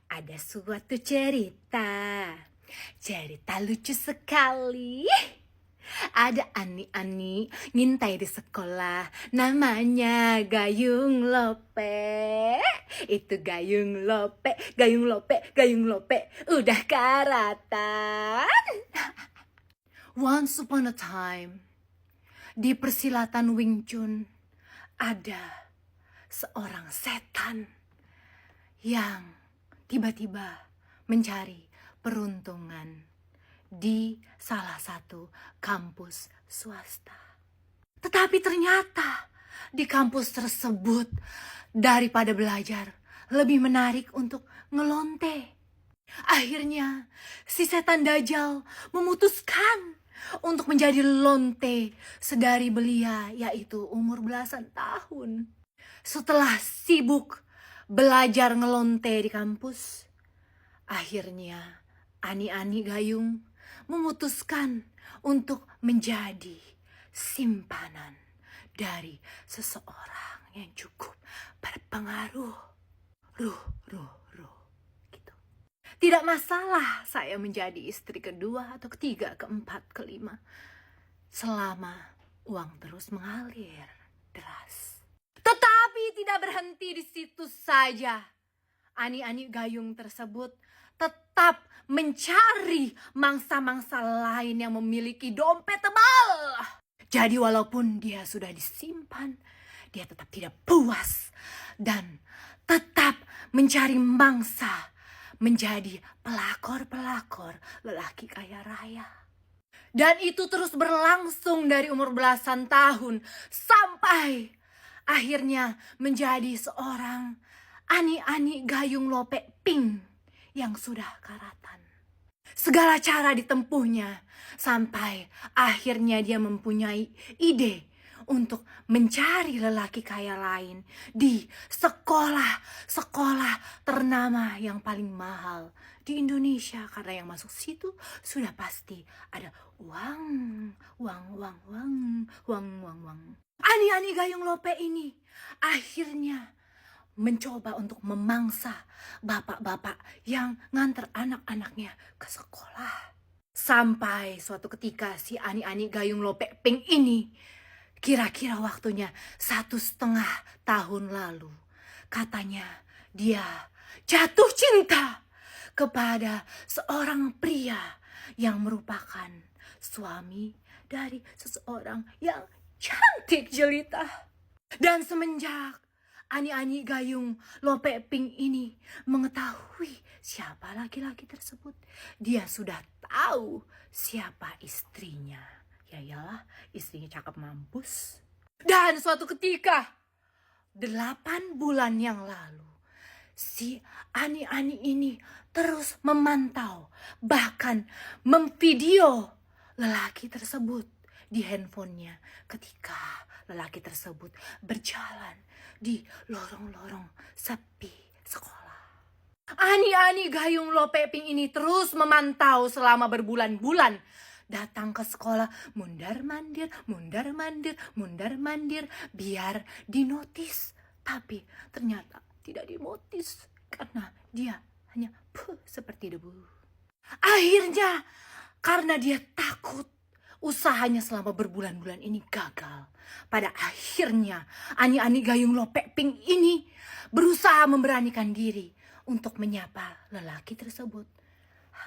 Ada suatu cerita lucu sekali. Ada Ani-Ani ngintai di sekolah, namanya Gayung Lope. Itu Gayung Lope, Gayung Lope, Gayung Lope, udah karatan. Once upon a time, di persilatan Wing Chun, ada seorang setan yang tiba-tiba mencari peruntungan di salah satu kampus swasta. Tetapi ternyata di kampus tersebut daripada belajar lebih menarik untuk ngelonte. Akhirnya si setan Dajjal memutuskan untuk menjadi lonte sedari belia, yaitu umur belasan tahun. Setelah sibuk belajar ngelonte di kampus, akhirnya Ani-Ani Gayung memutuskan untuk menjadi simpanan dari seseorang yang cukup berpengaruh. Gitu. Tidak masalah saya menjadi istri kedua atau ketiga, keempat, kelima, selama uang terus mengalir deras. Tetapi tidak berhenti di situ saja. Ani-Ani Gayung tersebut tetap mencari mangsa-mangsa lain yang memiliki dompet tebal. Jadi walaupun dia sudah disimpan, dia tetap tidak puas dan tetap mencari mangsa menjadi pelakor-pelakor lelaki kaya raya. Dan itu terus berlangsung dari umur belasan tahun sampai akhirnya menjadi seorang Ani-Ani Gayung Lope Ping yang sudah karatan. Segala cara ditempuhnya sampai akhirnya dia mempunyai ide untuk mencari lelaki kaya lain di sekolah ternama yang paling mahal di Indonesia, karena yang masuk situ sudah pasti ada uang. Ani-Ani Gayung Lope ini akhirnya mencoba untuk memangsa bapak-bapak yang nganter anak-anaknya ke sekolah. Sampai suatu ketika si Ani-Ani Gayung Lope Ping ini, kira-kira waktunya 1,5 tahun lalu, katanya dia jatuh cinta kepada seorang pria yang merupakan suami dari seseorang yang cantik jelita. Dan semenjak Ani-Ani Gayung Lope Ping ini mengetahui siapa laki-laki tersebut, dia sudah tahu siapa istrinya. Ya iyalah, istrinya cakep mampus. Dan suatu ketika 8 bulan yang lalu, si Ani-Ani ini terus memantau, bahkan memvideo lelaki tersebut di handphonenya ketika lelaki tersebut berjalan di lorong-lorong sepi sekolah. Ani-Ani Gayung Lope Ping ini terus memantau selama berbulan-bulan. Datang ke sekolah, mundar-mandir, biar dinotis. Tapi ternyata tidak dinotis karena dia hanya seperti debu. Akhirnya karena dia takut, usahanya selama berbulan-bulan ini gagal. Pada akhirnya Ani-Ani Gayung Lope Ping ini berusaha memberanikan diri untuk menyapa lelaki tersebut.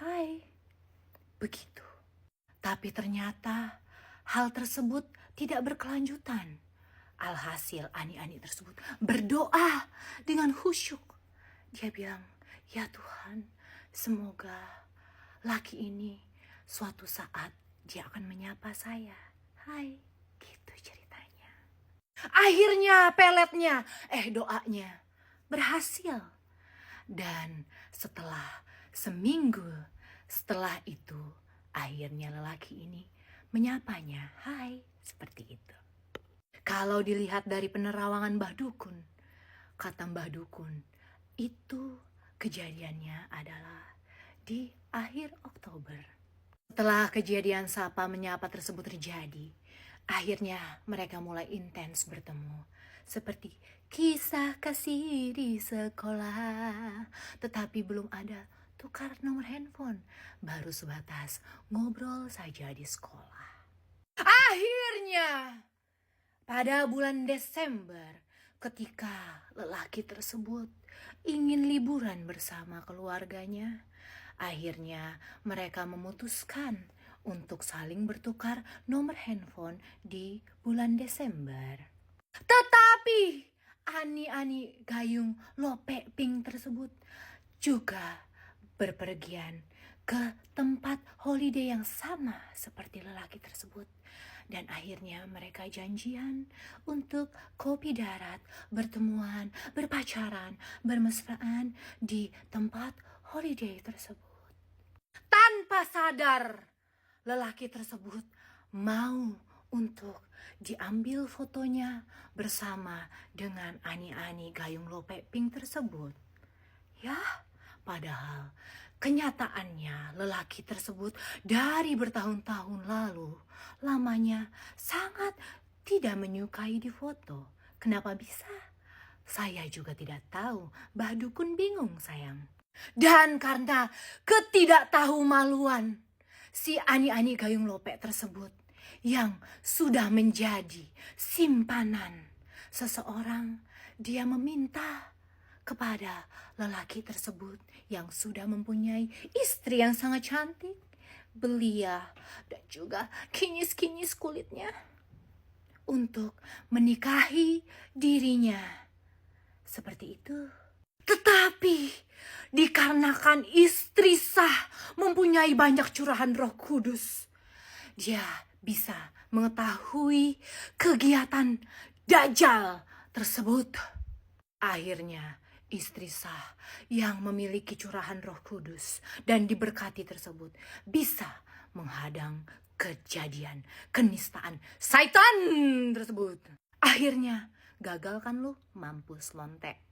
Hai, begitu. Tapi ternyata hal tersebut tidak berkelanjutan. Alhasil Ani-Ani tersebut berdoa dengan khusyuk. Dia bilang, ya Tuhan, semoga laki ini suatu saat dia akan menyapa saya. Hai, gitu ceritanya. Akhirnya doanya berhasil. Dan setelah seminggu setelah itu, akhirnya lelaki ini menyapanya. Hai, seperti itu. Kalau dilihat dari penerawangan Mbah Dukun, kata Mbah Dukun, itu kejadiannya adalah di akhir Oktober. Setelah kejadian sapa menyapa tersebut terjadi, akhirnya mereka mulai intens bertemu seperti kisah kasih di sekolah. Tetapi belum ada tukar nomor handphone, baru sebatas ngobrol saja di sekolah. Akhirnya, pada bulan Desember, ketika lelaki tersebut ingin liburan bersama keluarganya, akhirnya mereka memutuskan untuk saling bertukar nomor handphone di bulan Desember. Tetapi ani-ani gayung lope pink tersebut juga berpergian ke tempat holiday yang sama seperti lelaki tersebut. Dan akhirnya mereka janjian untuk kopi darat, bertemuan, berpacaran, bermesraan di tempat holiday tersebut. Tanpa sadar, lelaki tersebut mau untuk diambil fotonya bersama dengan ani-ani gayung lope pink tersebut. Ya, padahal kenyataannya lelaki tersebut dari bertahun-tahun lalu lamanya sangat tidak menyukai di foto. Kenapa bisa? Saya juga tidak tahu, Mbah Dukun bingung sayang. Dan karena ketidaktahumaluan si ani-ani gayung lope tersebut yang sudah menjadi simpanan seseorang, dia meminta kepada lelaki tersebut yang sudah mempunyai istri yang sangat cantik, belia, dan juga kinyis-kinyis kulitnya untuk menikahi dirinya. Seperti itu. Tetapi dikarenakan istri sah mempunyai banyak curahan Roh Kudus, dia bisa mengetahui kegiatan Dajjal tersebut. Akhirnya istri sah yang memiliki curahan Roh Kudus dan diberkati tersebut bisa menghadang kejadian kenistaan Saitan tersebut. Akhirnya gagal kan lu, mampus lontek.